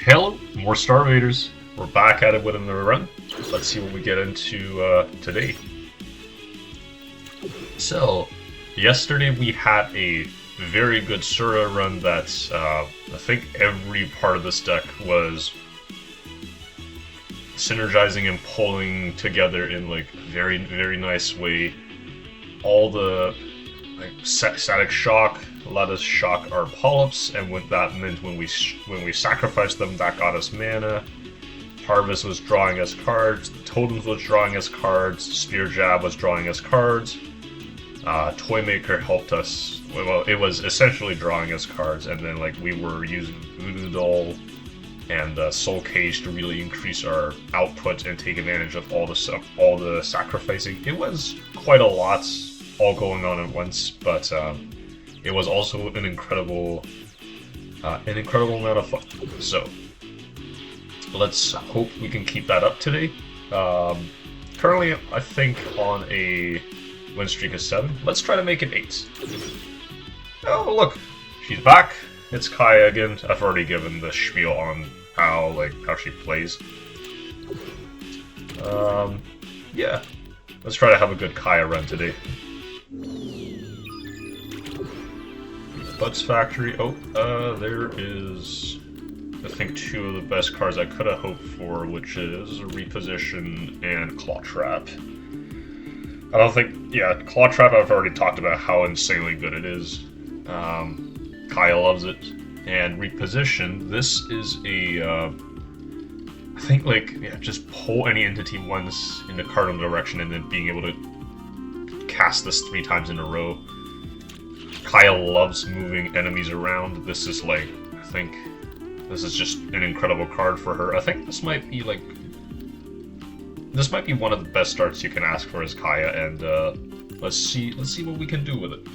Hello, more Starvaders. We're back at it with another run. Let's see what we get into today. So, yesterday we had a very good Sura run that I think every part of this deck was synergizing and pulling together in like very, very nice way. All the static shock let us shock our polyps, and what that meant when we sacrificed them, that got us mana. Harvest was drawing us cards, Totems was drawing us cards, Spear Jab was drawing us cards, Toymaker helped us, well, it was essentially drawing us cards, and then like we were using Voodoo Doll and Soul Cage to really increase our output and take advantage of all the sacrificing. It was quite a lot all going on at once, but it was also an incredible amount of fun. So let's hope we can keep that up today. Currently, I think on a win streak of 7. Let's try to make it 8. Oh, look, she's back. It's Kaya again. I've already given the spiel on how she plays. Yeah, let's try to have a good Kaya run today. Butts Factory. Oh, there is, I think, 2 of the best cards I could have hoped for, which is Reposition and Claw Trap. I don't think, yeah, Claw Trap I've already talked about how insanely good it is. Kaya loves it. And Reposition, this is a, I think, just pull any entity once in the cardinal direction and then being able to cast this 3 times in a row. Kaya loves moving enemies around. This is I think this is just an incredible card for her. I think this might be one of the best starts you can ask for as Kaya, and let's see what we can do with it.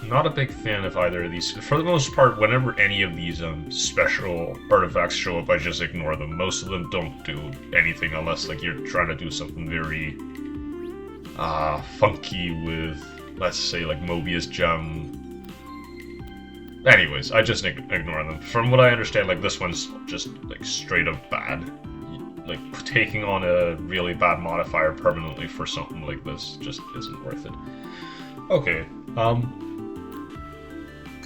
Not a big fan of either of these. For the most part, whenever any of these special artifacts show up, I just ignore them. Most of them don't do anything unless you're trying to do something very funky with, let's say, Mobius Gem. Anyways, I just ignore them. From what I understand, this one's just straight up bad. Taking on a really bad modifier permanently for something like this just isn't worth it. Okay,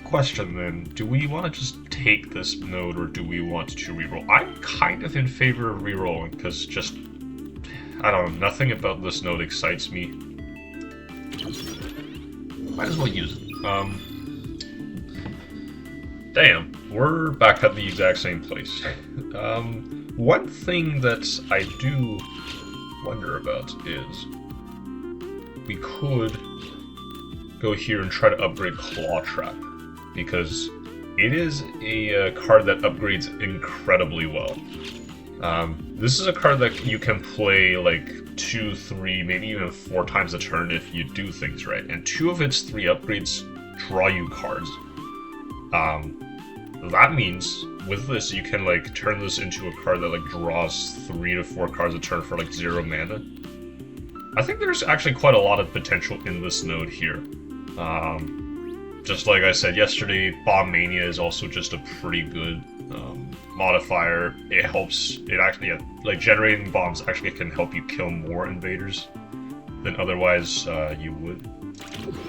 question then, do we want to just take this node or do we want to reroll? I'm kind of in favor of rerolling because just, I don't know, nothing about this node excites me. Might as well use it. Damn, we're back at the exact same place. One thing that I do wonder about is we could go here and try to upgrade Claw Trap, because it is a card that upgrades incredibly well. This is a card that you can play 2, 3, maybe even 4 times a turn if you do things right, and 2 of its 3 upgrades draw you cards. That means with this you can turn this into a card that draws 3 to 4 cards a turn for 0 mana. I think there's actually quite a lot of potential in this node here. Just like I said yesterday, Bomb Mania is also just a pretty good modifier. It helps, generating bombs actually can help you kill more invaders than otherwise you would.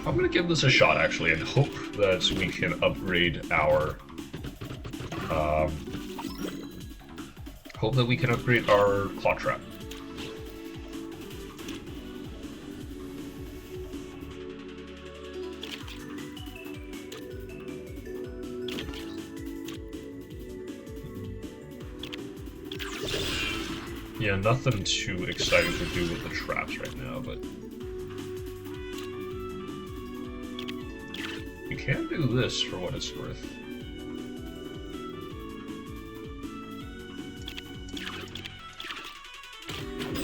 I'm gonna give this a shot actually and hope that we can upgrade our Claw Trap. Yeah, nothing too exciting to do with the traps right now, but you can do this for what it's worth.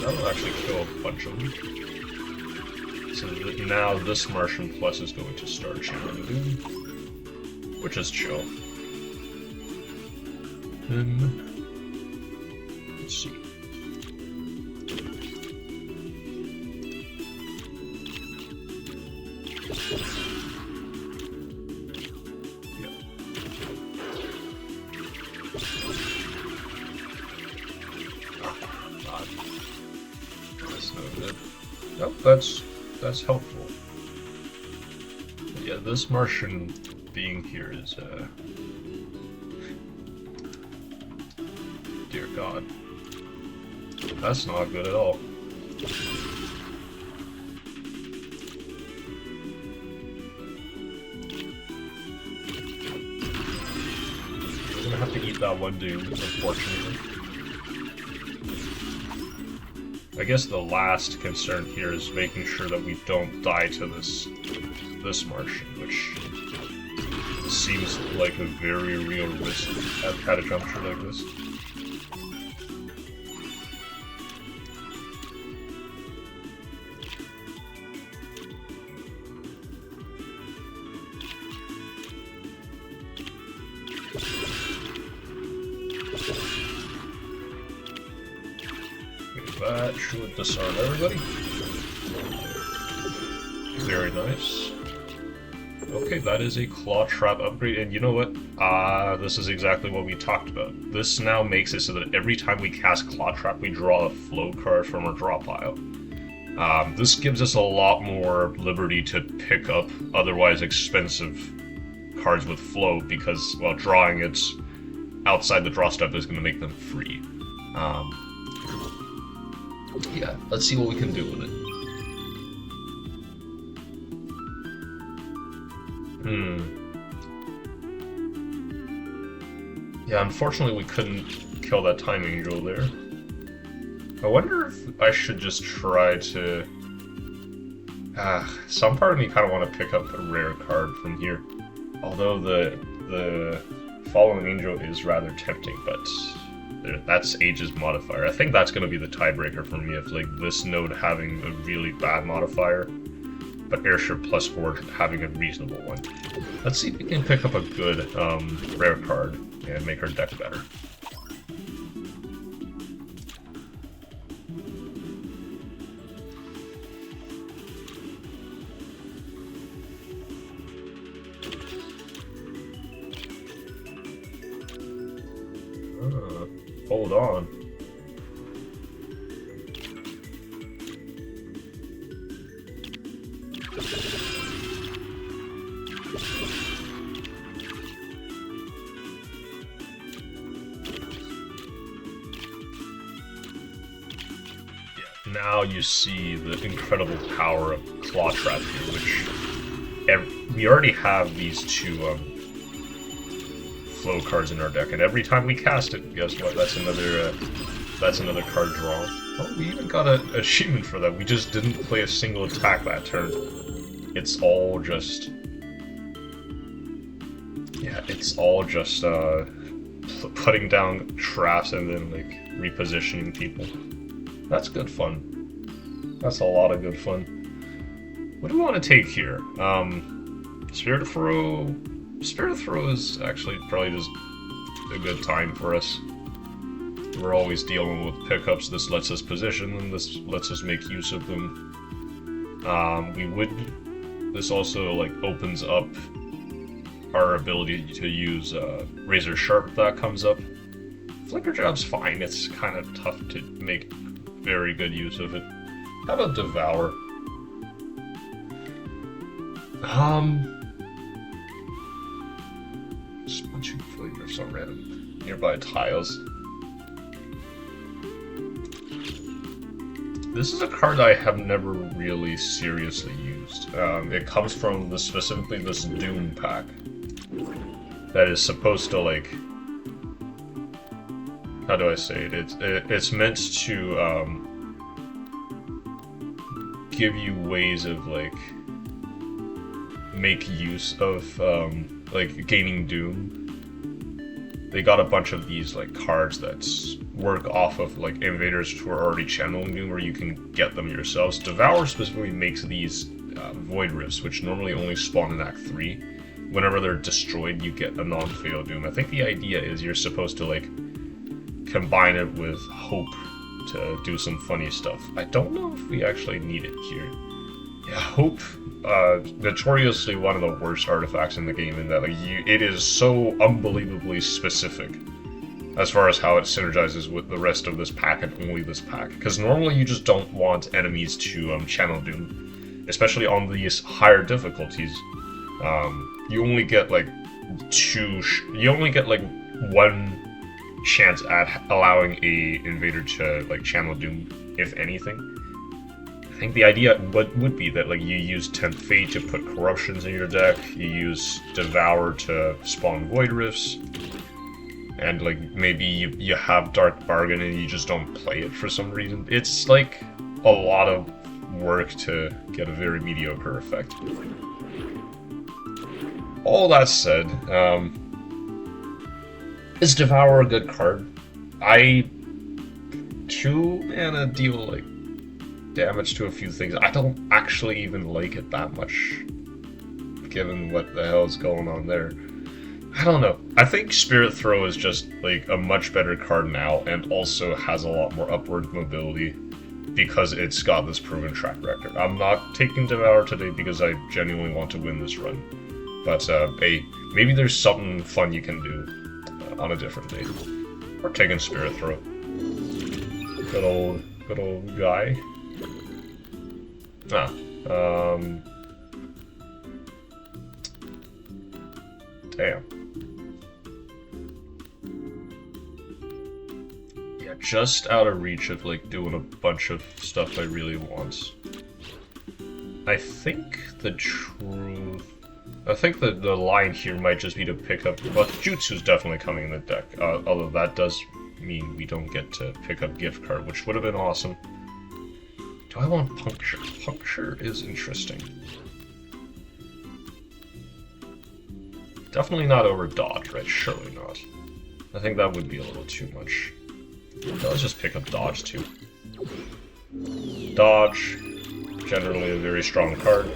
That'll actually kill a bunch of them. So now this Martian Plus is going to start channeling Doom, which is chill. Then let's see. Oh, that's helpful. Yeah, this Martian being here is dear God. That's not good at all. We're gonna have to eat that one dude, unfortunately. I guess the last concern here is making sure that we don't die to this Martian, which seems like a very real risk at a juncture like this. That should disarm everybody. Very nice. Okay, that is a claw trap upgrade, and you know what? This is exactly what we talked about. This now makes it so that every time we cast claw trap, we draw a flow card from our draw pile. This gives us a lot more liberty to pick up otherwise expensive cards with flow, because while drawing it outside the draw step is going to make them free. Yeah, let's see what we can do with it. Yeah, unfortunately we couldn't kill that time angel there. I wonder if I should just try to... some part of me kind of want to pick up a rare card from here. Although the Fallen Angel is rather tempting, but that's Age's modifier. I think that's going to be the tiebreaker for me, of like this node having a really bad modifier, but Airship plus Horde having a reasonable one. Let's see if we can pick up a good rare card and make our deck better. Hold on. Now you see the incredible power of Claw Trap here, which we already have these two flow cards in our deck, and every time we cast it, guess what? That's another card draw. Oh, we even got an achievement for that. We just didn't play a single attack that turn. It's all just... yeah, it's all just putting down traps and then like repositioning people. That's good fun. That's a lot of good fun. What do we want to take here? Spirit Throw... Spirit Throw is actually probably just a good time for us. We're always dealing with pickups. This lets us position them, this lets us make use of them. This also like opens up our ability to use Razor Sharp if that comes up. Flicker Jab's fine, it's kind of tough to make very good use of it. How about Devour? Spongy Flavor, some random nearby tiles. This is a card I have never really seriously used. It comes from specifically this Doom pack that is supposed to like... how do I say it? It's meant to give you ways of like make use of like gaining Doom. They got a bunch of these like cards that work off of like invaders who are already channeling Doom, or you can get them yourselves. Devour specifically makes these Void Rifts, which normally only spawn in Act 3. Whenever they're destroyed, you get a non-fatal Doom. I think the idea is you're supposed to like combine it with Hope to do some funny stuff. I don't know if we actually need it here. Yeah, Hope, notoriously one of the worst artifacts in the game, in that like it is so unbelievably specific as far as how it synergizes with the rest of this pack and only this pack. Because normally you just don't want enemies to channel Doom, especially on these higher difficulties. You only get like one chance at allowing a invader to like channel Doom, if anything. I think the idea would be that like you use 10th Fate to put corruptions in your deck, you use Devour to spawn Void Rifts, and like maybe you have Dark Bargain and you just don't play it for some reason. It's like a lot of work to get a very mediocre effect. All that said, is Devour a good card? 2 mana deal like damage to a few things. I don't actually even like it that much, given what the hell is going on there. I don't know. I think Spirit Throw is just like a much better card now, and also has a lot more upward mobility because it's got this proven track record. I'm not taking Devour today because I genuinely want to win this run, but hey, maybe there's something fun you can do on a different day. We're taking Spirit Throw. Good old guy. Damn. Yeah, just out of reach of like doing a bunch of stuff I really want. I think the line here might just be to pick up. Well, Jutsu's definitely coming in the deck. Although that does mean we don't get to pick up gift card, which would have been awesome. Do I want Puncture? Puncture is interesting. Definitely not over Dodge, right? Surely not. I think that would be a little too much. Let's just pick up Dodge too. Dodge, generally a very strong card.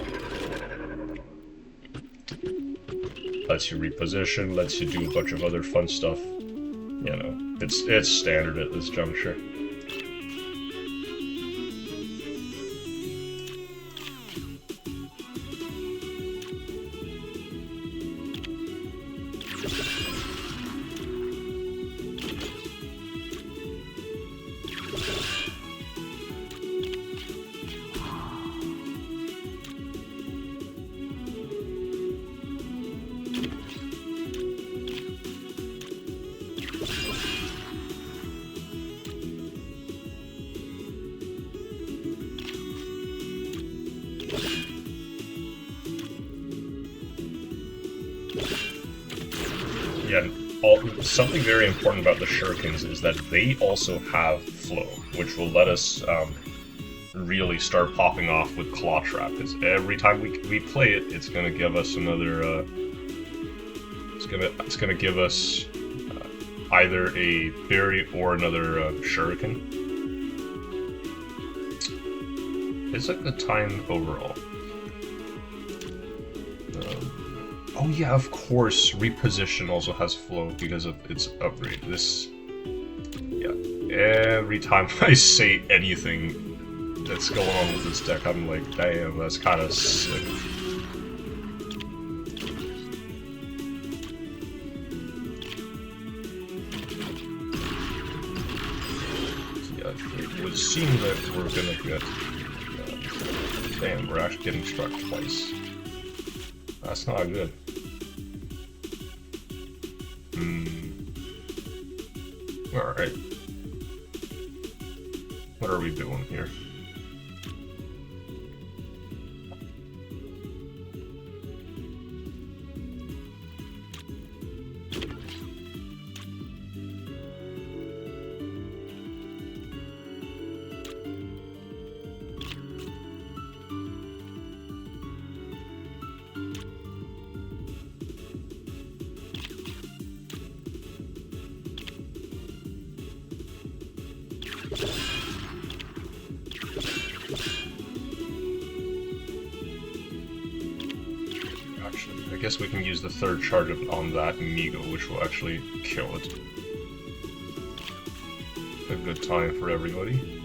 Lets you reposition, lets you do a bunch of other fun stuff. You know, it's standard at this juncture. Yeah, something very important about the Shurikens is that they also have flow, which will let us really start popping off with Claw Trap. Because every time we play it, it's gonna give us another. It's gonna give us either a berry or another Shuriken. It's a good time overall. Oh yeah, of course, Reposition also has flow because of its upgrade. Yeah, every time I say anything that's going on with this deck, I'm like, damn, that's kind of sick. Yeah, it would seem that we're gonna get... damn, we're actually getting struck twice. That's not good. Alright. What are we doing here? I guess we can use the third charge on that Migo, which will actually kill it. A good time for everybody.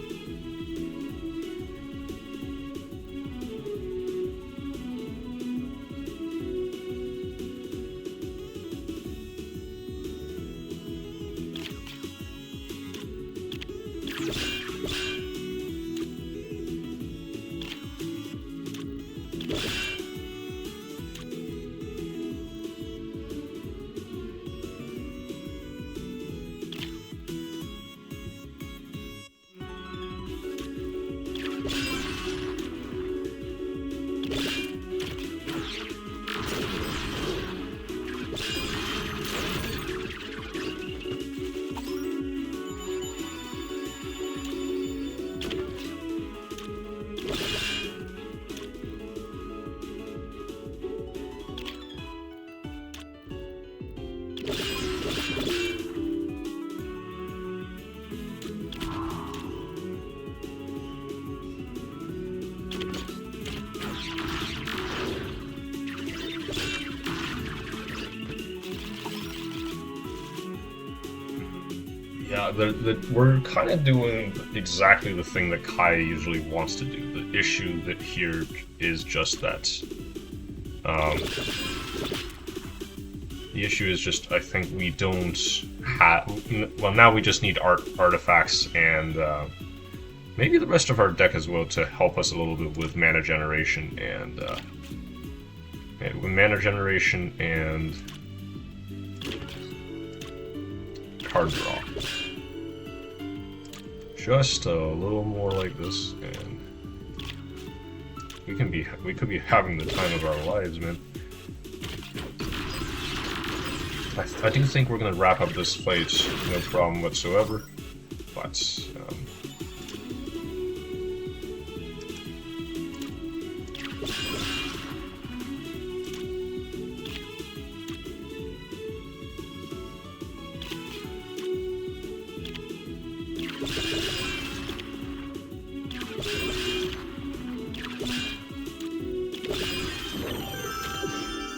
Yeah, we're kind of doing exactly the thing that Kaya usually wants to do. The issue that here is just that. The issue is just, I think we don't have... Well, now we just need artifacts and maybe the rest of our deck as well to help us a little bit with mana generation and card draw. Just a little more like this, and we could be having the time of our lives, man. I do think we're gonna wrap up this fight, no problem whatsoever, but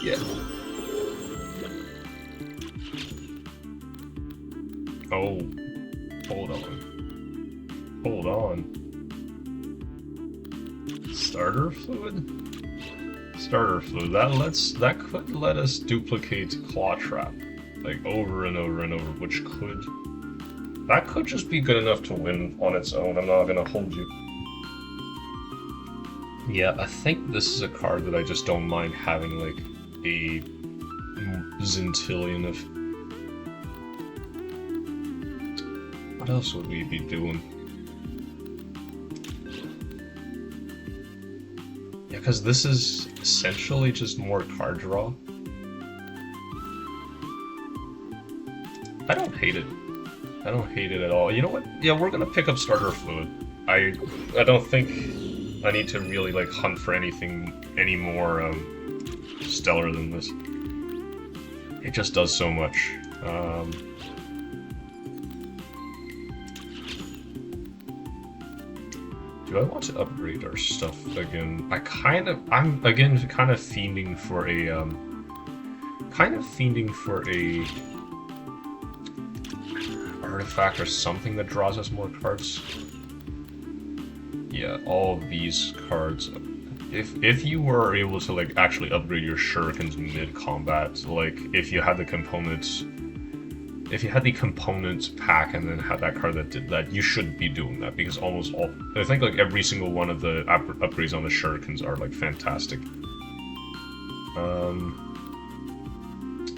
yeah. Oh, hold on. Hold on. Starter fluid? Starter fluid. That could let us duplicate Claw Trap, like over and over and over, which could... That could just be good enough to win on its own. I'm not gonna hold you. Yeah, I think this is a card that I just don't mind having, like, a zintillion of... What else would we be doing? Yeah, because this is essentially just more card draw. I don't hate it. I don't hate it at all. You know what? Yeah, we're gonna pick up Starter Fluid. I don't think I need to really, like, hunt for anything any more stellar than this. It just does so much. Do I want to upgrade our stuff again? I'm again kind of fiending for a artifact or something that draws us more cards. Yeah, all of these cards. If you were able to, like, actually upgrade your shurikens mid-combat, like if you had the components. If you had the components pack and then had that card that did that, you should be doing that, because almost all... I think, like, every single one of the upgrades on the shurikens are, like, fantastic.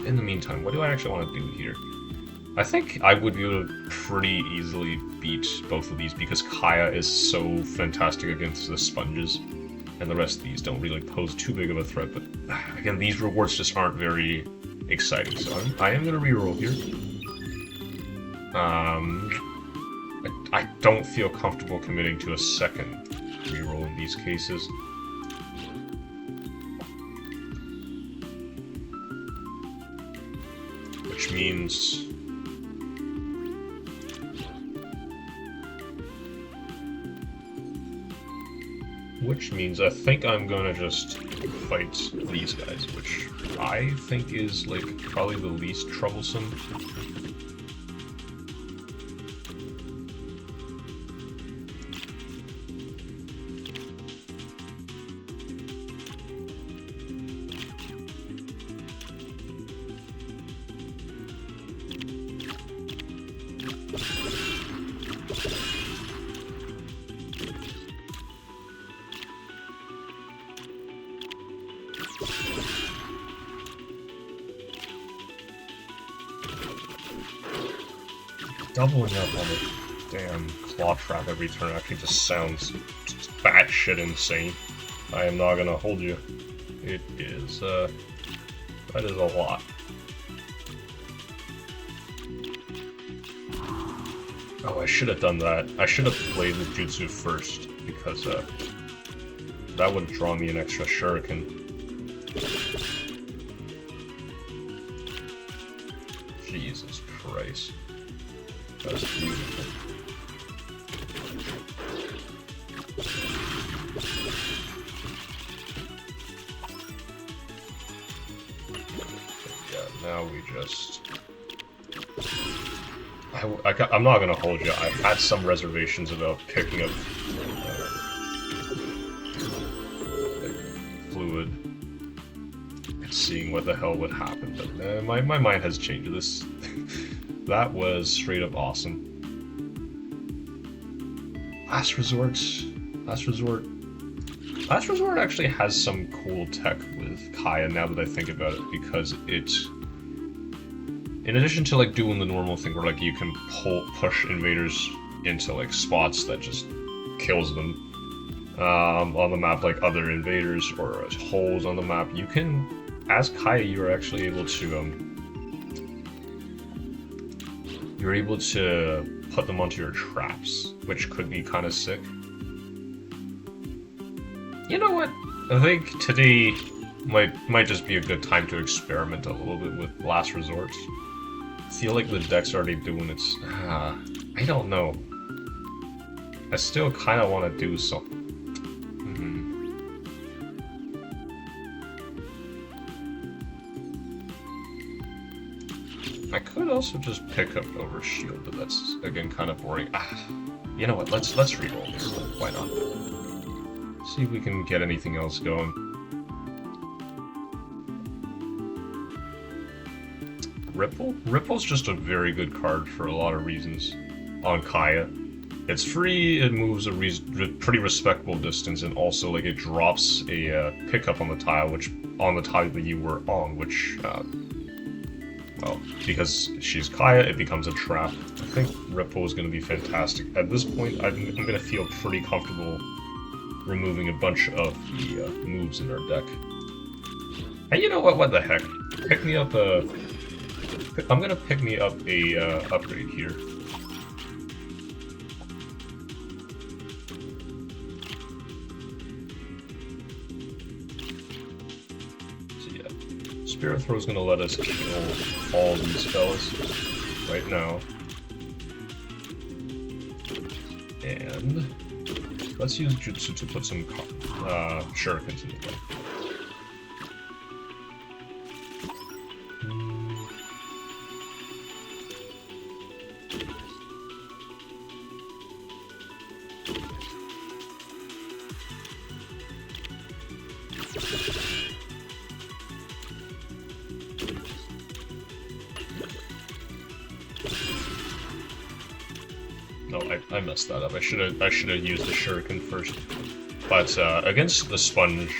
In the meantime, what do I actually want to do here? I think I would be able to pretty easily beat both of these, because Kaya is so fantastic against the sponges, and the rest of these don't really pose too big of a threat, but again, these rewards just aren't very exciting, so I am going to reroll here. I don't feel comfortable committing to a second reroll in these cases. Which means... I think I'm gonna just fight these guys, which I think is, like, probably the least troublesome. Doubling up on the damn Claw Trap every turn actually just sounds just batshit insane. I am not gonna hold you. It is, that is a lot. Oh, I should have done that. I should have played the Jutsu first, because, that would draw me an extra shuriken. Jesus Christ. That's beautiful. Yeah, now we just... I'm not gonna hold you. I've had some reservations about picking up fluid and seeing what the hell would happen, but my mind has changed. This that was straight up awesome. Last Resort actually has some cool tech with Kaya now that I think about it, because it's, in addition to like doing the normal thing where like you can push invaders into like spots that just kills them on the map, like other invaders or holes on the map, you can, as Kaya, you're actually able to put them onto your traps, which could be kind of sick. You know what? I think today might just be a good time to experiment a little bit with Last Resort. I feel like the deck's already doing its... I don't know. I still kind of want to do something. I could also just pick up Overshield, but that's, again, kind of boring. You know what? Let's reroll this. Why not? See if we can get anything else going. Ripple? Ripple's just a very good card for a lot of reasons on Kaya. It's free, it moves a pretty respectable distance, and also like it drops a pickup on the tile that you were on, which, well, because she's Kaya, it becomes a trap. I think Ripple is going to be fantastic. At this point, I'm going to feel pretty comfortable removing a bunch of the moves in our deck. And you know what? What the heck? Pick me up a... I'm gonna pick me up a upgrade here. So yeah, Spirit Throw is gonna let us kill all these fellas right now. And let's use Jutsu to put some shurikens in the play. No, I messed that up. I should have used the shuriken first. But against the sponge,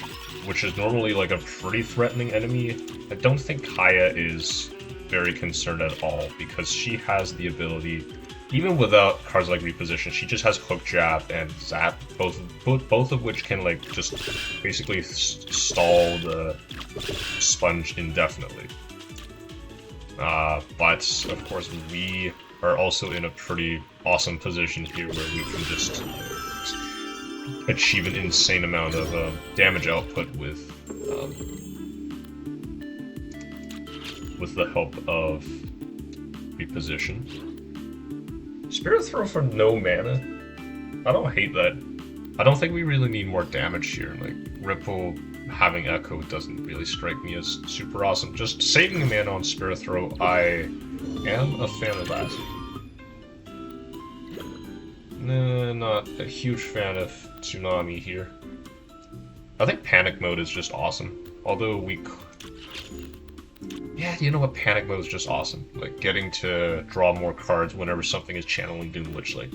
which is normally like a pretty threatening enemy, I don't think Kaya is very concerned at all, because she has the ability, even without cards like Reposition, she just has Hook Jab and Zap, both of which can like just basically stall the sponge indefinitely. But of course we are also in a pretty awesome position here where we can just achieve an insane amount of damage output with the help of Reposition. Spirit Throw for no mana? I don't hate that. I don't think we really need more damage here. Like, Ripple having Echo doesn't really strike me as super awesome. Just saving a mana on Spirit Throw, I am a fan of that. Nah, not a huge fan of Tsunami here. I think Panic Mode is just awesome. Although yeah, you know what? Panic Mode is just awesome. Like, getting to draw more cards whenever something is channeling Doom, which, like,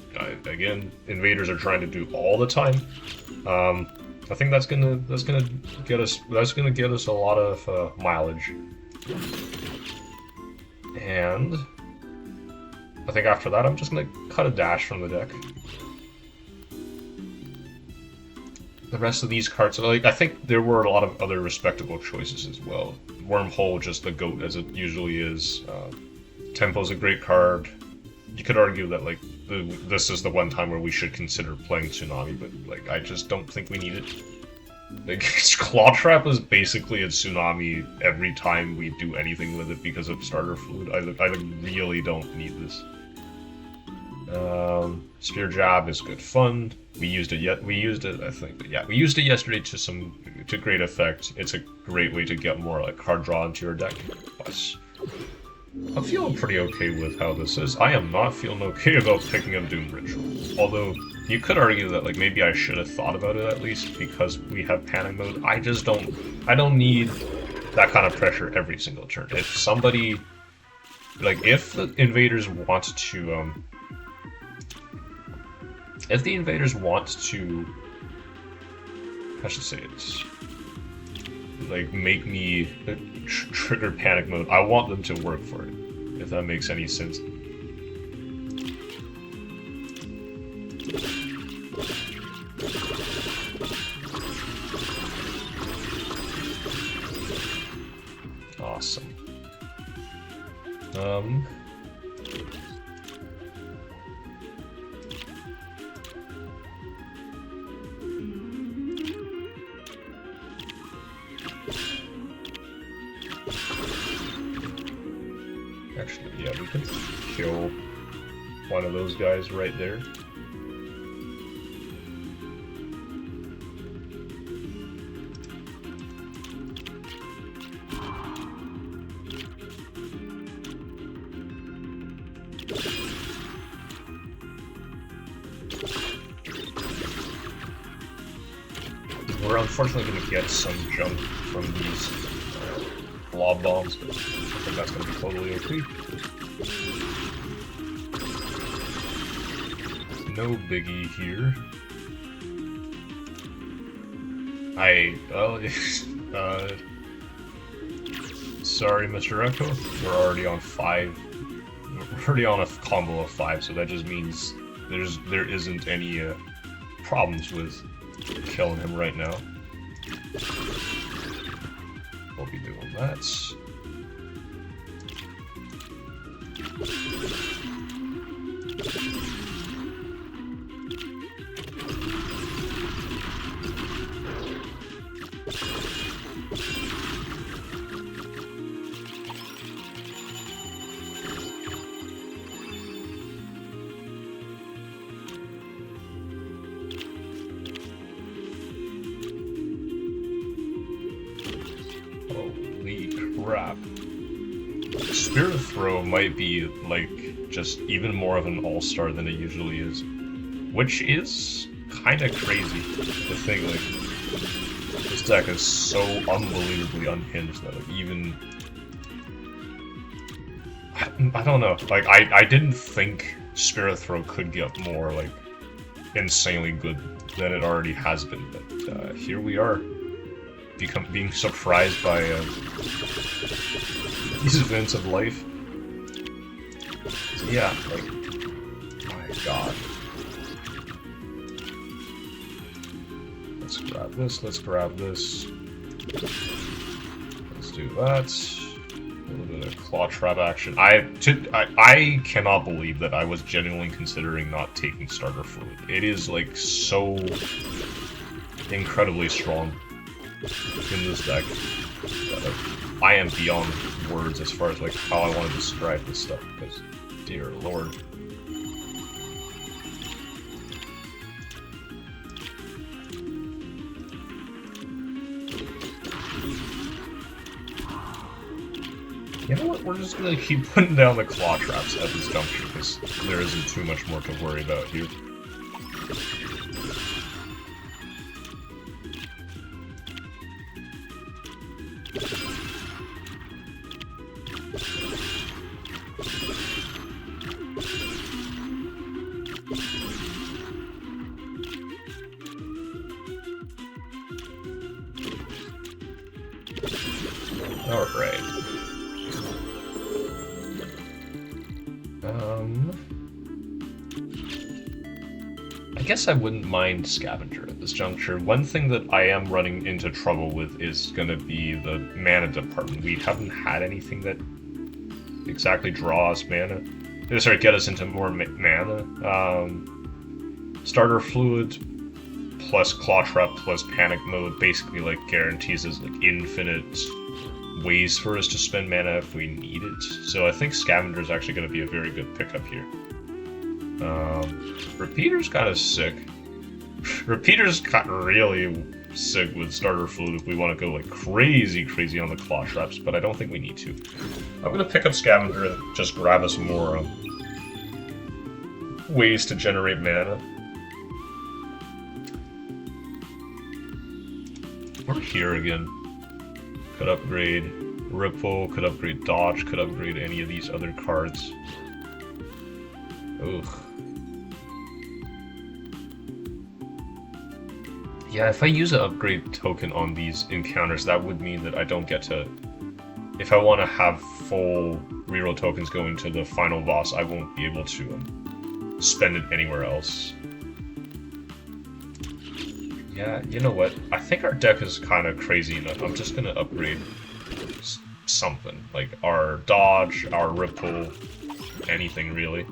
again, invaders are trying to do all the time. I think that's gonna get us a lot of mileage. And I think after that, I'm just gonna cut a dash from the deck. The rest of these cards, like, I think there were a lot of other respectable choices as well. Wormhole, just the GOAT as it usually is. Tempo's a great card. You could argue that, like, this is the one time where we should consider playing Tsunami, but, like, I just don't think we need it. Like, Claw Trap is basically a Tsunami every time we do anything with it because of starter fluid. I really don't need this. Spear Jab is good fun. We used it, I think, but yeah, we used it yesterday to great effect. It's a great way to get more like card draw into your deck. Plus, I'm feeling pretty okay with how this is. I am not feeling okay about picking up Doom Ritual. Although, you could argue that like maybe I should have thought about it at least because we have panic mode. I don't need that kind of pressure every single turn. If somebody, like if the invaders want to, I should say it, like make me trigger panic mode, I want them to work for it, if that makes any sense. Awesome. Actually, yeah, we can kill one of those guys right there. We're unfortunately going to get some junk from these blob bombs, but I think that's going to be totally okay. No biggie here. Sorry, Mr. Echo. We're already on 5. We're already on a combo of 5, so that just means there isn't any problems with killing him right now. We'll be doing that. Crap. Spirit Throw might be, like, just even more of an all-star than it usually is. Which is kinda crazy to think, like, this deck is so unbelievably unhinged that, like, even... I don't know, like, I didn't think Spirit Throw could get more, like, insanely good than it already has been, but here we are. Being surprised by these events of life. So yeah, like, my god. Let's grab this, let's grab this. Let's do that. A little bit of claw trap action. I cannot believe that I was genuinely considering not taking starter fluid. It is, like, so incredibly strong in this deck. I am beyond words as far as like how I want to describe this stuff, because dear lord. You know what, we're just gonna keep putting down the claw traps at this juncture, because there isn't too much more to worry about here. Alright. I guess I wouldn't mind Scavenger at this juncture. One thing that I am running into trouble with is gonna be the mana department. We haven't had anything that exactly draws mana. Sorry, get us into more mana. Starter Fluid plus Claw Trap plus Panic Mode basically like guarantees us like infinite ways for us to spend mana if we need it. So I think Scavenger is actually going to be a very good pickup here. Repeater's kind of sick. Repeater's really Sig with starter fluid if we want to go like crazy on the claw traps, but I don't think we need to. I'm gonna pick up Scavenger and just grab us more ways to generate mana. We're here again. Could upgrade Ripple, could upgrade Dodge, could upgrade any of these other cards. Ugh. Yeah, if I use an upgrade token on these encounters, that would mean that I don't get to... If I want to have full reroll tokens going to the final boss, I won't be able to spend it anywhere else. Yeah, you know what? I think our deck is kind of crazy enough. I'm just going to upgrade something. Like our Dodge, our Ripple, anything really.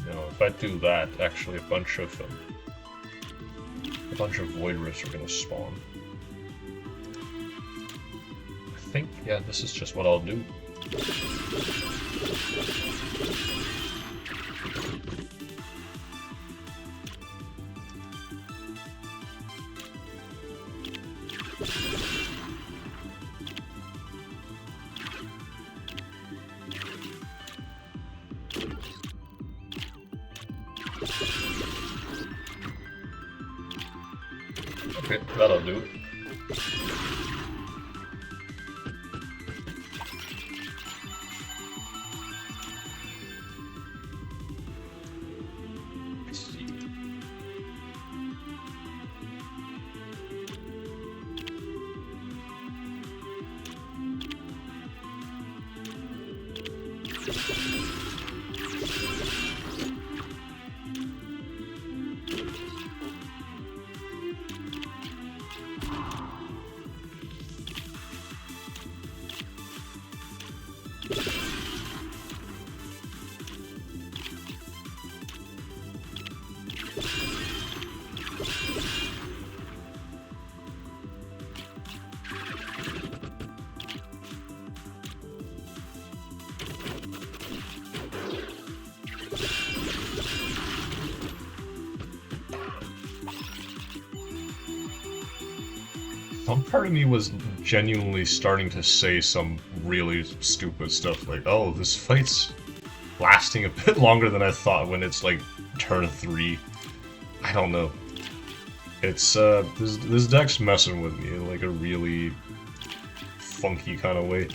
No, if I do that, actually a bunch of Void Rifts are gonna spawn. I think, yeah, this is just what I'll do. Okay, that'll do. Let's see. Some part of me was genuinely starting to say some really stupid stuff like, oh, this fight's lasting a bit longer than I thought when it's like turn 3. I don't know. It's, this deck's messing with me in like a really funky kind of way.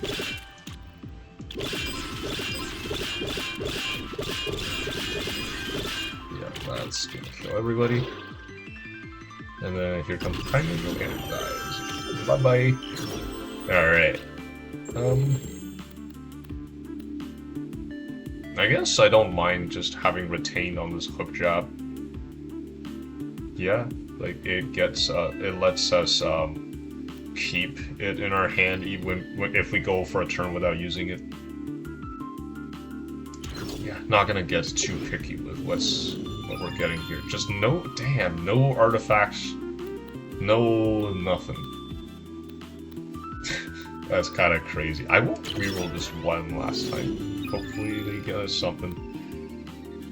Yeah, that's gonna kill everybody. And then here comes Primeval and it dies. Bye-bye. Alright. I guess I don't mind just having retained on this hook job. Yeah, like it gets, it lets us, keep it in our hand even if we go for a turn without using it. Yeah, not gonna get too picky with what we're getting here. Just no artifacts, no nothing. That's kind of crazy. I won't reroll this one last time. Hopefully they get us something.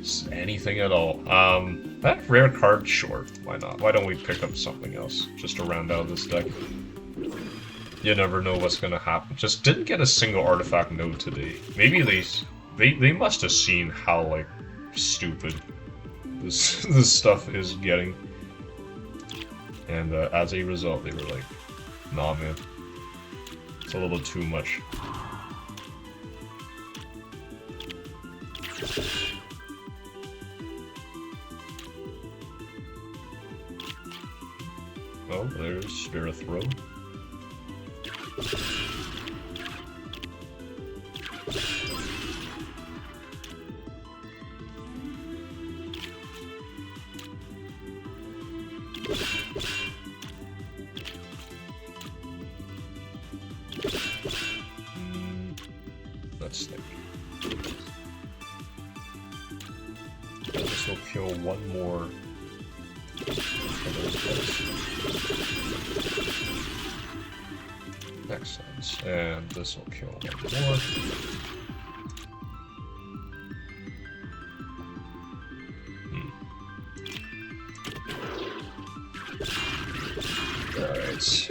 Just anything at all. That rare card, sure. Why not? Why don't we pick up something else just to round out this deck? You never know what's gonna happen. Just didn't get a single artifact node today. Maybe they must have seen how like stupid this stuff is getting, and as a result, they were like, "Nah, man, it's a little too much." Oh, there's Spirit Throw. let's think. This will kill one more of those guys. Excellent. And this will kill one more. Alright.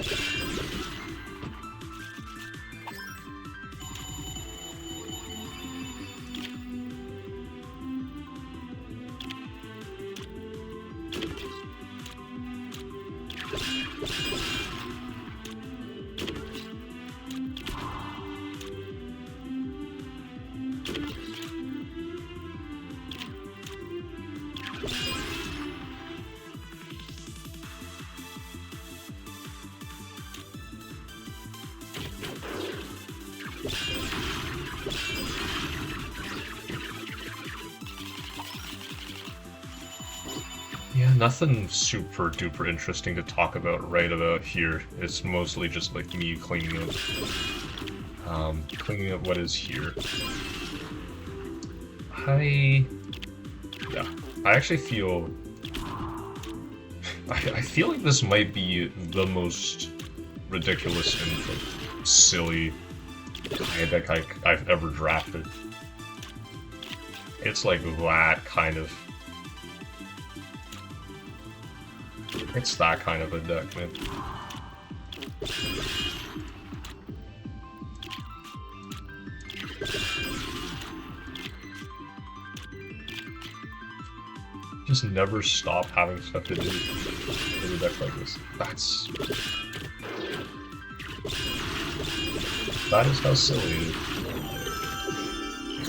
Yeah, nothing super duper interesting to talk about right about here. It's mostly just like me cleaning up what is here. I actually feel I feel like this might be the most ridiculous and like, silly deck I've ever drafted. It's like that kind of. It's that kind of a deck, man. Just never stop having stuff to do with a deck like this. That is how silly it is.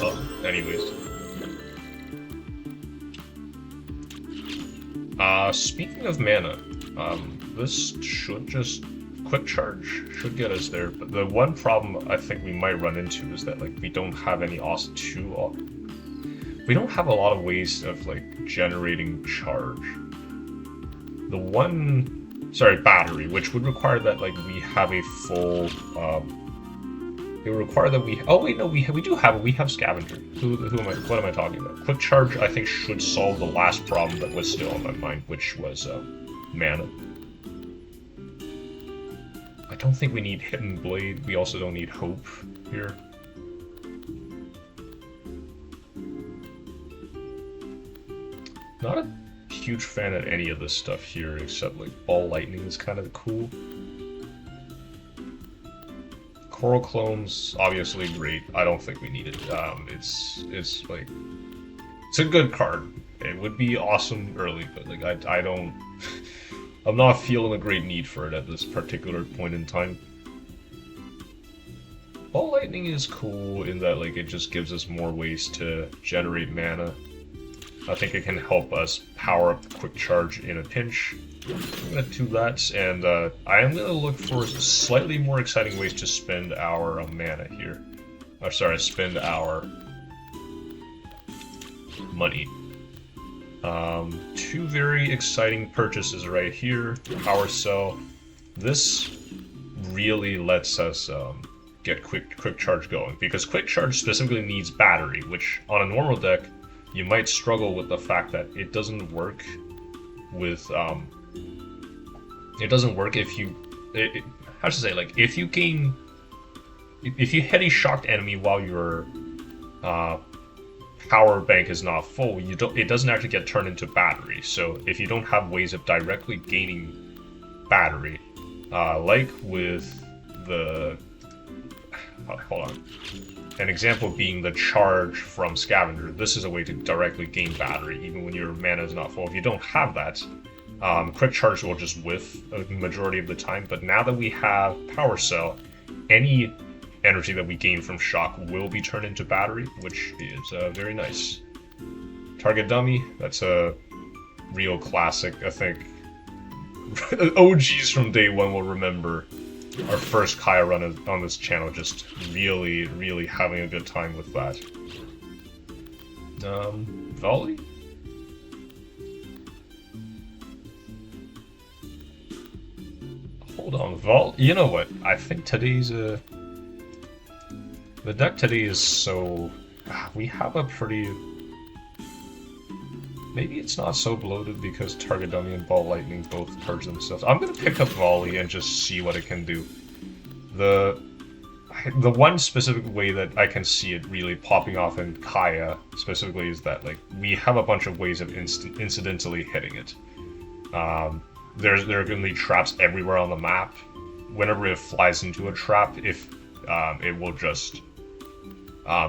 Oh, anyways. Speaking of mana, this should just quick charge should get us there. But the one problem I think we might run into is that like we don't have any we don't have a lot of ways of like generating charge. Battery, which would require that like we have a full. It would require that we. Oh wait, no, we do have. We have Scavenger. What am I talking about? Quick Charge, I think, should solve the last problem that was still on my mind, which was mana. I don't think we need Hidden Blade. We also don't need Hope here. Not a huge fan of any of this stuff here, except like Ball Lightning is kind of cool. Coral Clones, obviously great. I don't think we need it. It's like it's a good card. It would be awesome early, but like I don't. I'm not feeling a great need for it at this particular point in time. Ball Lightning is cool in that like it just gives us more ways to generate mana. I think it can help us power up Quick Charge in a pinch. I'm gonna do that, and I am gonna look for slightly more exciting ways to spend our mana here. Or sorry, spend our money. Two very exciting purchases right here. Power Cell. This really lets us get quick charge going, because Quick Charge specifically needs battery, which on a normal deck you might struggle with the fact that it doesn't work with it doesn't work if you how to say, like if you hit a shocked enemy while your power bank is not full, it doesn't actually get turned into battery. So if you don't have ways of directly gaining battery, like with the hold on. An example being the charge from Scavenger. This is a way to directly gain battery, even when your mana is not full. If you don't have that, Quick Charge will just whiff a majority of the time. But now that we have Power Cell, any energy that we gain from Shock will be turned into battery, which is very nice. Target Dummy, that's a real classic. I think OGs from day one will remember our first Kaya run on this channel, just really, really having a good time with that. Volley? Hold on, you know what? I think today's The deck today is so... We have a pretty... Maybe it's not so bloated because Target Dummy and Ball Lightning both charge themselves. I'm gonna pick up Volley and just see what it can do. The one specific way that I can see it really popping off in Kaya specifically is that like we have a bunch of ways of incidentally hitting it. There are going to be traps everywhere on the map. Whenever it flies into a trap, if it will just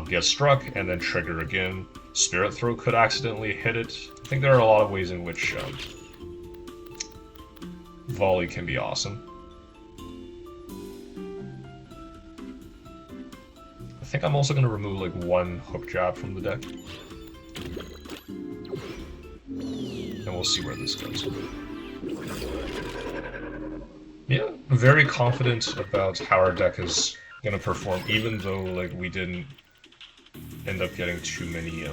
get struck and then trigger again. Spirit Throw could accidentally hit it. I think there are a lot of ways in which Volley can be awesome. I think I'm also going to remove like one Hook Jab from the deck. And we'll see where this goes. Yeah, very confident about how our deck is going to perform, even though like we didn't end up getting too many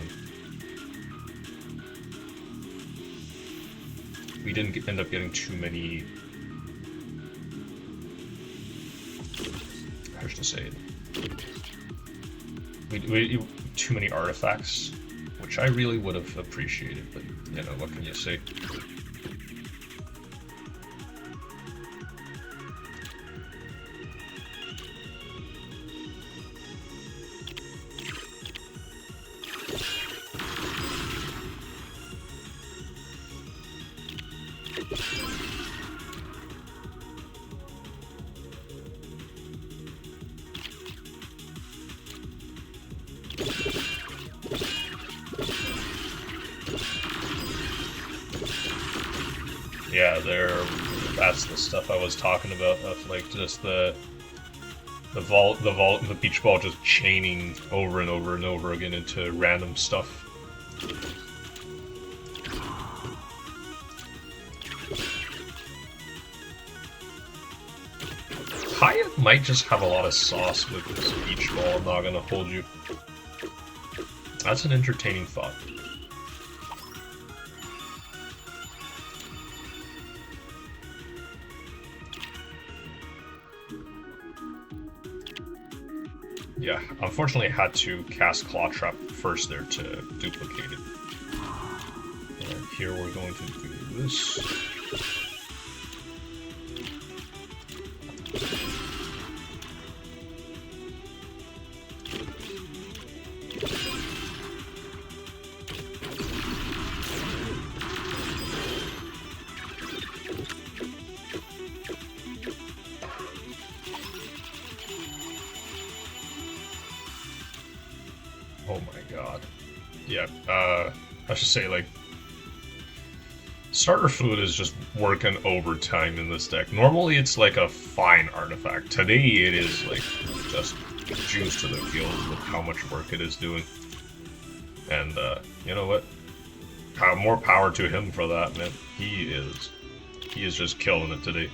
end up getting too many, how should I say it? Too many artifacts, which I really would have appreciated, but you know, what can you say? Yeah, that's the stuff I was talking about, of like just the beach ball just chaining over and over and over again into random stuff. Hyatt might just have a lot of sauce with this beach ball, I'm not gonna hold you. That's an entertaining thought. Yeah, unfortunately I had to cast Claw Trap first there to duplicate it. And here we're going to do this. Oh my god. Yeah, I should say, like, Starter Food is just working overtime in this deck. Normally it's like a fine artifact. Today it is, like, just juice to the gills with how much work it is doing. And, you know what? More power to him for that, man. He is just killing it today.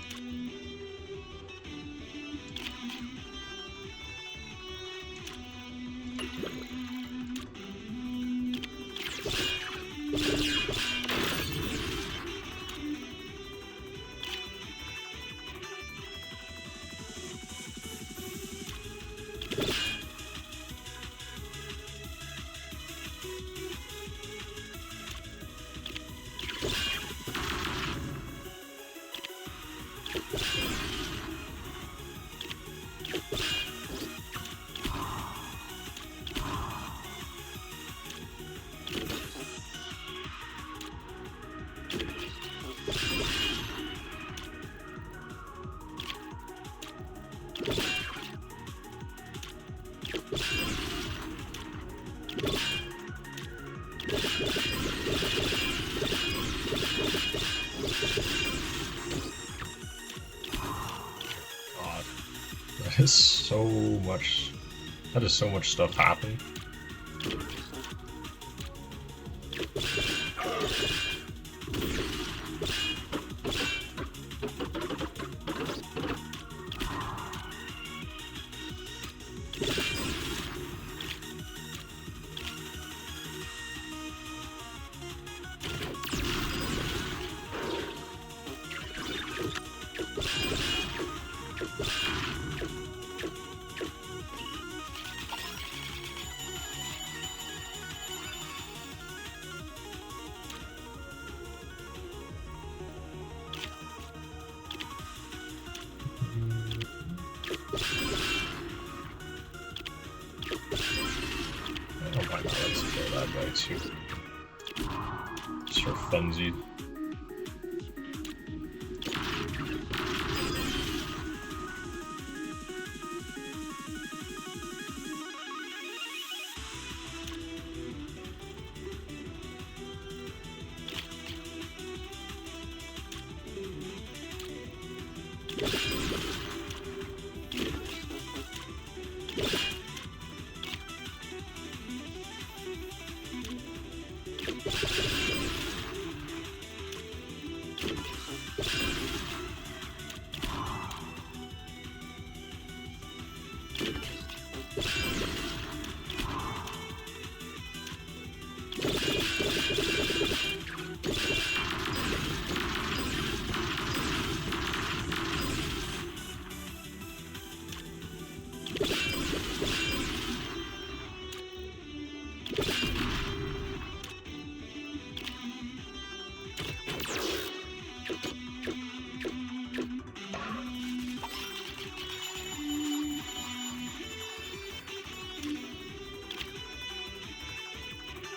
That is so much. That is so much stuff happening. that guy too. Start funsied.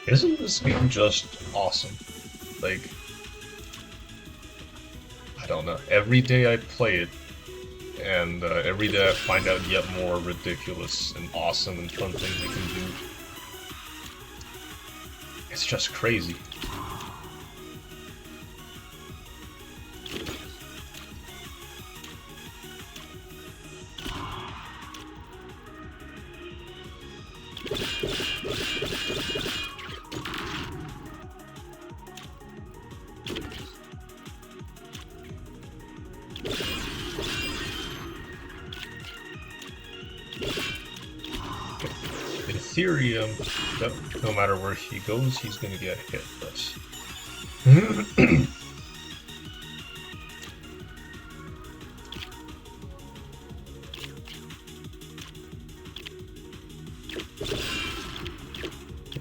Isn't this game just awesome? Like, I don't know. Every day I play it, and every day I find out yet more ridiculous and awesome and fun things you can do. It's just crazy. Ethereum, no matter where he goes, he's gonna get hit. That's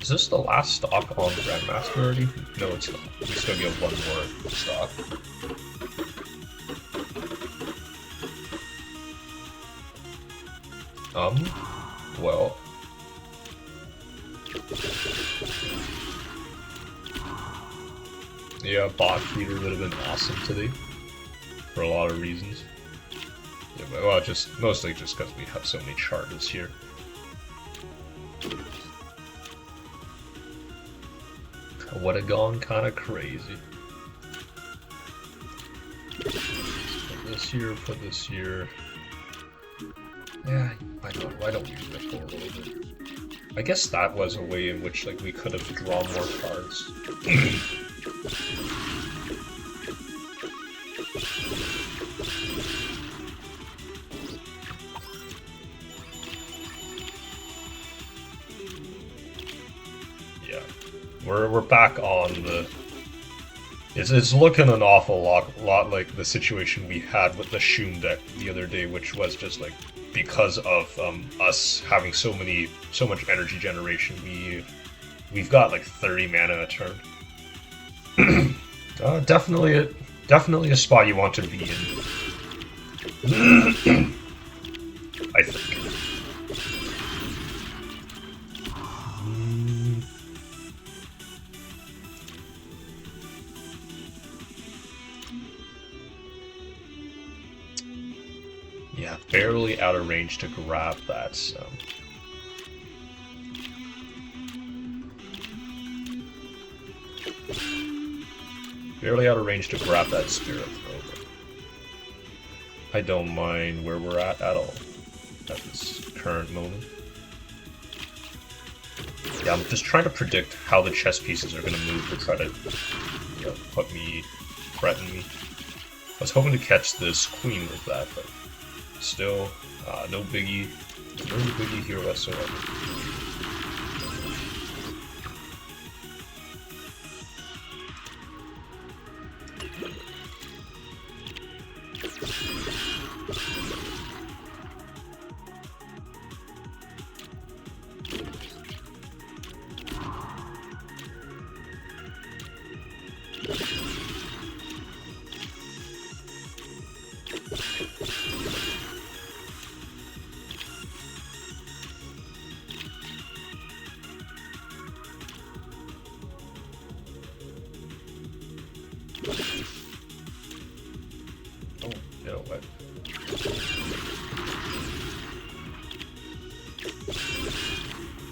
Is this the last stock on the Grandmaster already? No, it's not. We still get one more stock. Well. Yeah, bot feeder would have been awesome today. For a lot of reasons. Yeah, well, mostly just because we have so many charges here. Would have gone kind of crazy. Put this here, put this here. Yeah, why don't we use the portal? I guess that was a way in which like we could have drawn more cards. Yeah, we're back on the. It's looking an awful lot like the situation we had with the Shun deck the other day, which was just like because of us having so much energy generation, we've got like 30 mana a turn. Definitely a spot you want to be in. I think. Yeah, barely out of range to grab that, so. Barely out of range to grab that Spirit Throw, but I don't mind where we're at all, at this current moment. Yeah, I'm just trying to predict how the chess pieces are going to move to try to, threaten me. I was hoping to catch this queen with that, but still, no biggie here whatsoever.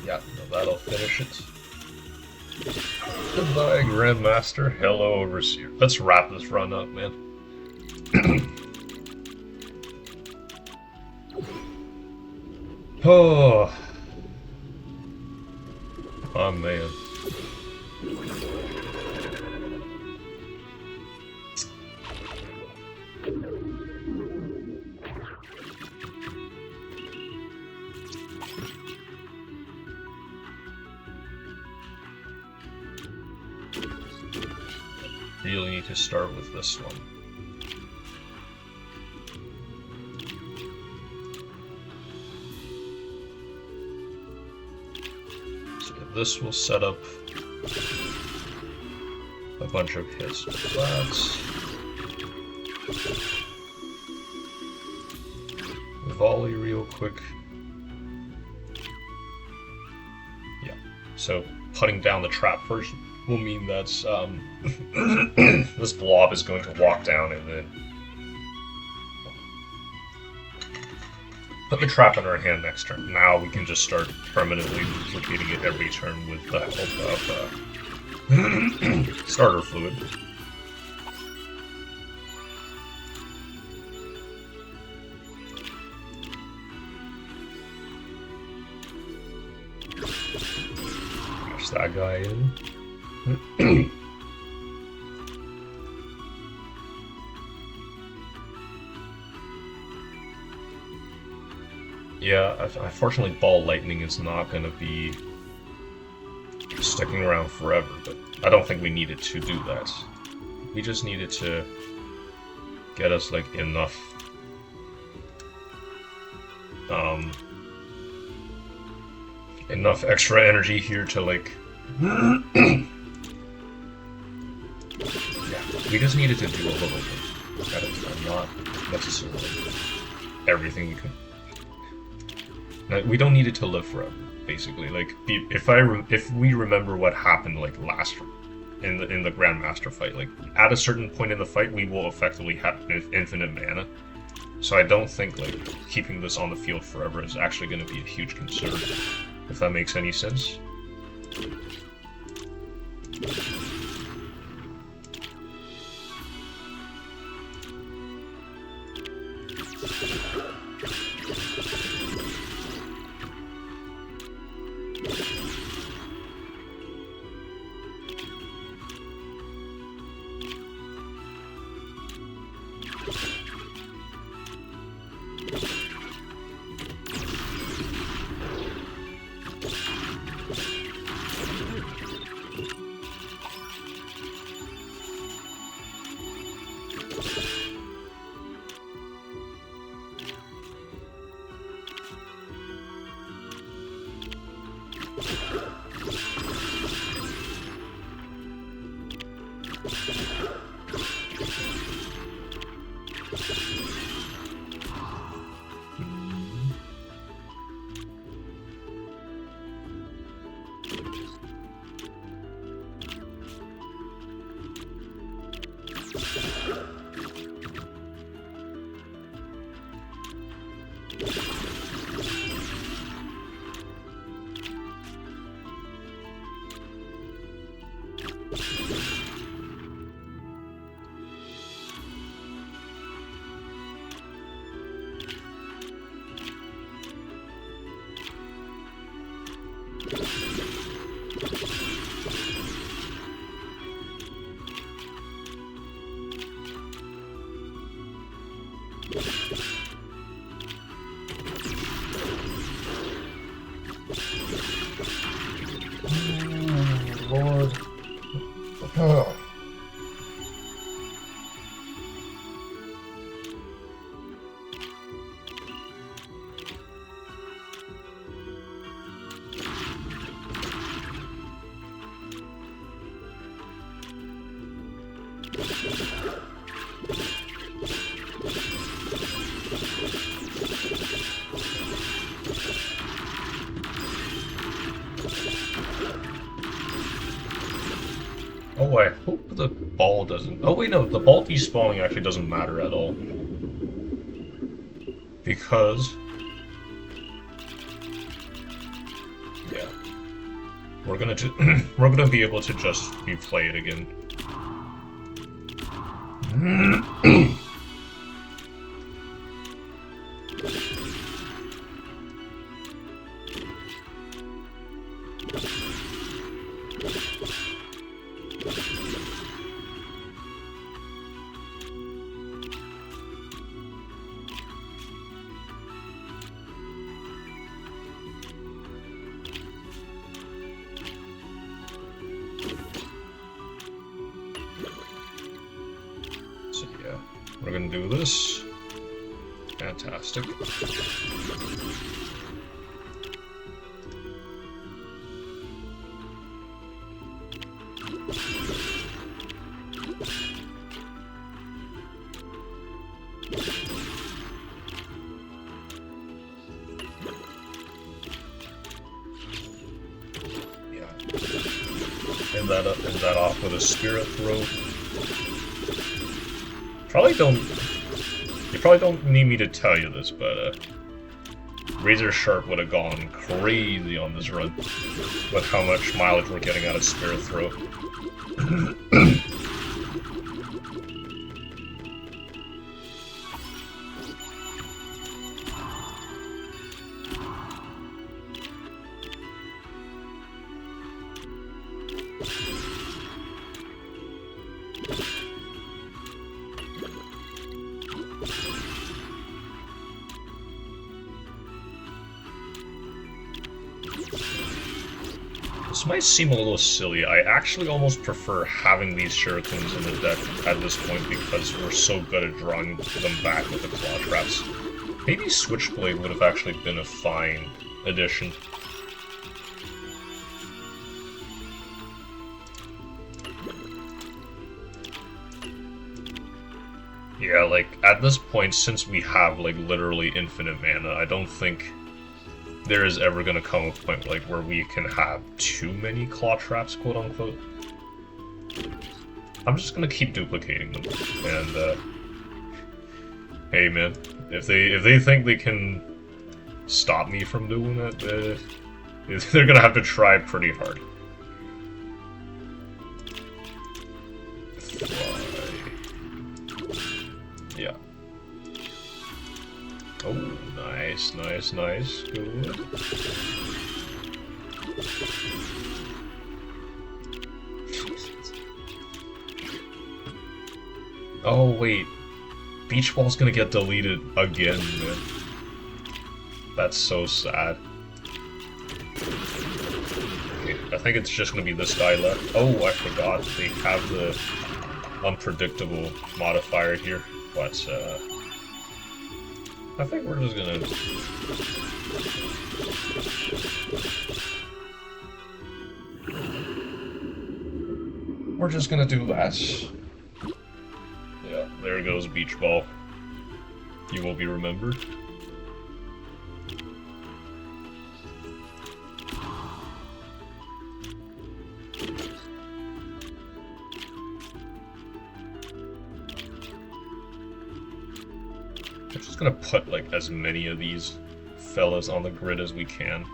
Yeah, no, that'll finish it. Goodbye, Grandmaster. Hello, Overseer. Let's wrap this run up, man. Oh. Oh, man. Really need to start with this one. So this will set up a bunch of hits with that. Volley real quick. Yeah, so putting down the trap first will mean that this blob is going to walk down and then put the trap in our hand next turn. Now we can just start permanently duplicating it every turn with the help of starter fluid. Push that guy in. Yeah, unfortunately Ball Lightning is not going to be sticking around forever, but I don't think we needed to do that. We just needed to get us, like, enough extra energy here to, like, yeah, we just needed to do a little bit at a time, not necessarily everything we could. Now, we don't need it to live forever, basically. Like, if we remember what happened, like, last in the Grandmaster fight, like, at a certain point in the fight, we will effectively have infinite mana. So I don't think, like, keeping this on the field forever is actually going to be a huge concern, if that makes any sense. Lord. Oh. Oh, I hope the ball doesn't... Oh, wait, no, the ball despawning actually doesn't matter at all. Because... yeah, we're gonna be able to just replay it again. So yeah, we're gonna do this. Fantastic. End that off with a spirit throw. You probably don't need me to tell you this, but Razor Sharp would have gone crazy on this run with how much mileage we're getting out of Spirit Throw. This might seem a little silly. I actually almost prefer having these shurikens in the deck at this point because we're so good at drawing them back with the claw traps. Maybe Switchblade would have actually been a fine addition. Yeah, like, at this point, since we have, like, literally infinite mana, I don't think there is ever going to come a point like where we can have too many claw traps, quote unquote. I'm just going to keep duplicating them, and hey man, if they think they can stop me from doing that, they're going to have to try pretty hard. Yeah. Oh, nice, nice, nice. Good. Oh, wait. Beach Ball's gonna get deleted again, man. That's so sad. Okay, I think it's just gonna be this guy left. Oh, I forgot. They have the unpredictable modifier here. But, I think we're just gonna... We're just gonna do that. Yeah, there goes Beach Ball. You will be remembered. I'm just gonna put, like, as many of these fellas on the grid as we can.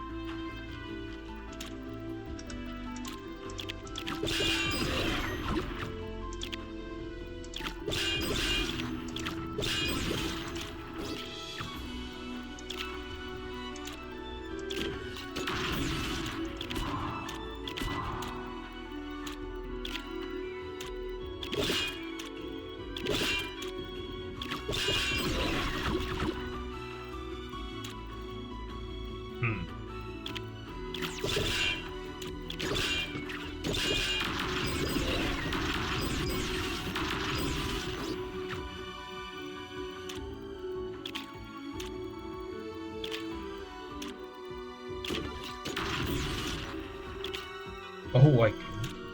Oh,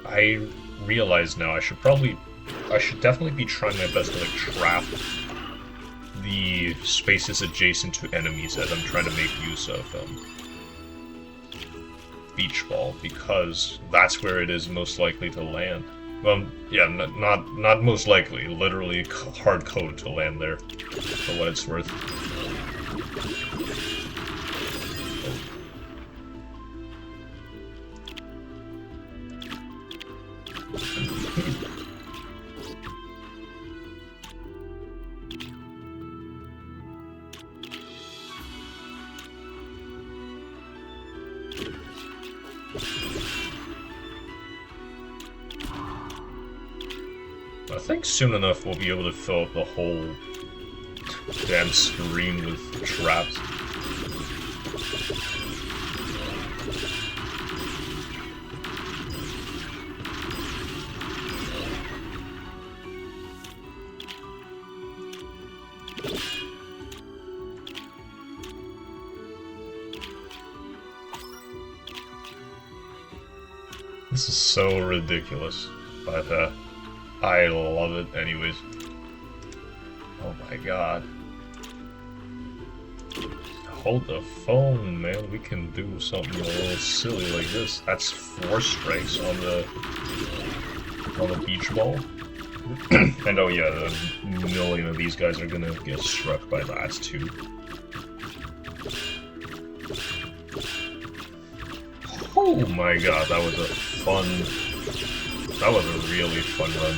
I realize now I should definitely be trying my best to, like, trap the spaces adjacent to enemies as I'm trying to make use of Beach Ball, because that's where it is most likely to land. Well, yeah, not most likely, literally hard code to land there, for what it's worth. I think soon enough we'll be able to fill up the whole damn screen with traps. This is so ridiculous, but I love it anyways. Oh my god. Hold the phone, man. We can do something a little silly like this. That's 4 strikes on the beach ball. And oh yeah, a million of these guys are gonna get struck by that too. Oh my god, that was a really fun run.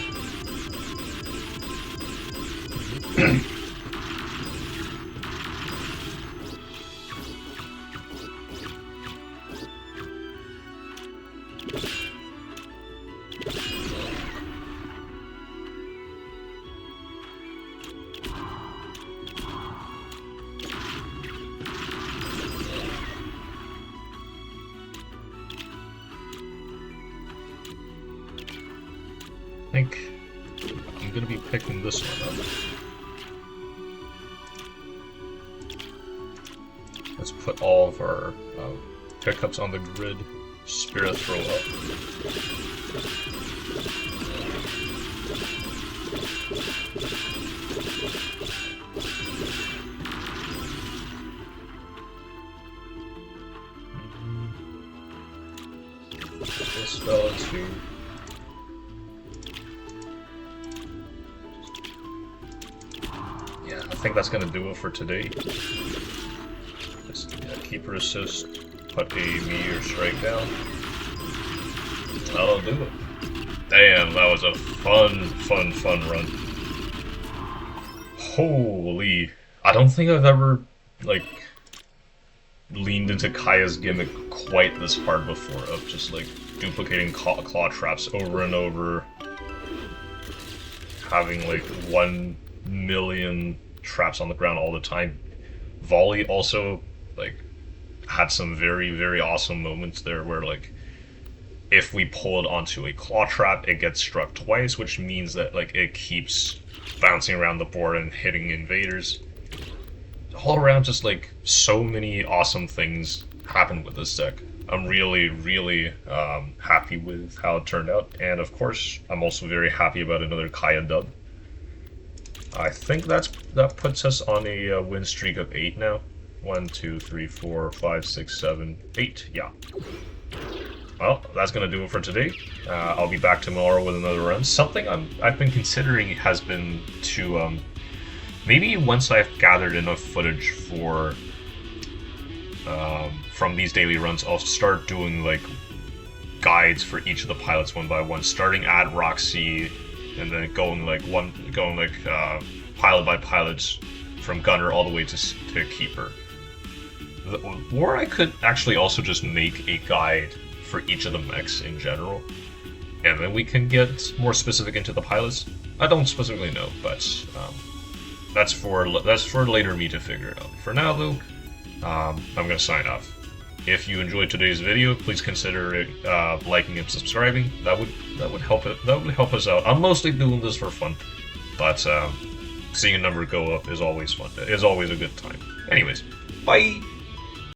I think I'm gonna be picking this one up. Let's put all of our pickups on the grid. Spirit throw up. This fella too. Yeah, I think that's gonna do it for today. Just keeper assist, put a meteor strike down. That'll do it. Damn, that was a fun run. Holy, I don't think I've ever like leaned into Kaya's gimmick quite this hard before, of just like duplicating claw traps over and over, having like 1 million traps on the ground all the time. Volley also like had some very awesome moments there where like if we pull it onto a claw trap, it gets struck twice, which means that like it keeps bouncing around the board and hitting invaders. All around, just like so many awesome things happened with this deck. I'm really happy with how it turned out, and of course I'm also very happy about another Kaya dub. I think that puts us on a win streak of 8 now. 1, 2, 3, 4, 5, 6, 7, 8. Yeah. Well, that's gonna do it for today. I'll be back tomorrow with another run. Something I've been considering has been to maybe once I've gathered enough footage for from these daily runs, I'll start doing like guides for each of the pilots one by one, starting at Roxy and then going pilot by pilot from gunner all the way to keeper. Or I could actually also just make a guide for each of the mechs in general, and then we can get more specific into the pilots. I don't specifically know, but that's for later me to figure it out. For now, though, I'm gonna sign off. If you enjoyed today's video, please consider liking and subscribing. That would help us out. I'm mostly doing this for fun, but seeing a number go up is always fun. Is always a good time. Anyways, bye.